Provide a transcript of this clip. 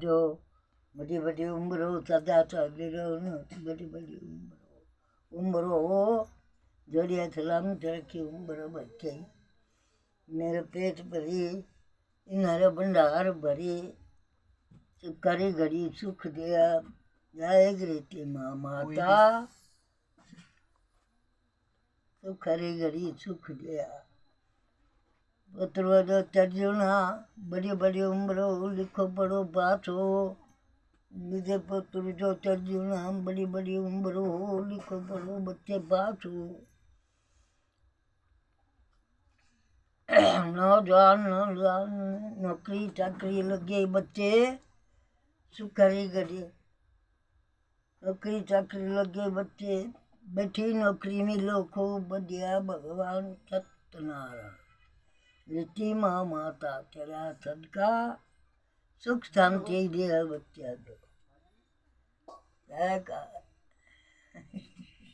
जो बड़ी बड़ी उम्र हो, सदा चलती रहो न, बड़ी बड़ी उम्र हो, जोड़िया सलामत रखी उम्र बच्चे, मेरे पेट भरी इन्हारे भंडार भरी, करी घड़ी सुख दिया, जय गृहती माँ माता, तो खरी घड़ी सुख दिया। पुत्र जो तर्जुना, बड़ी बड़ी उम्र हो, लिखो पढ़ो पास हो, मुझे पुत्र जो तर्जुना, बड़ी बड़ी उम्र हो, लिखो पढ़ो बच्चे पास हो। नौजवान नौकरी चाकरी लगे बच्चे, सुखरी घड़ी नौकरी चाकरी लगे बच्चे, बैठी नौकरी मिलो खूब बढ़िया, भगवान सत्यनारायण ऋषि माँ माता तेरा सदका, सुख शांति दे बच्चा दो।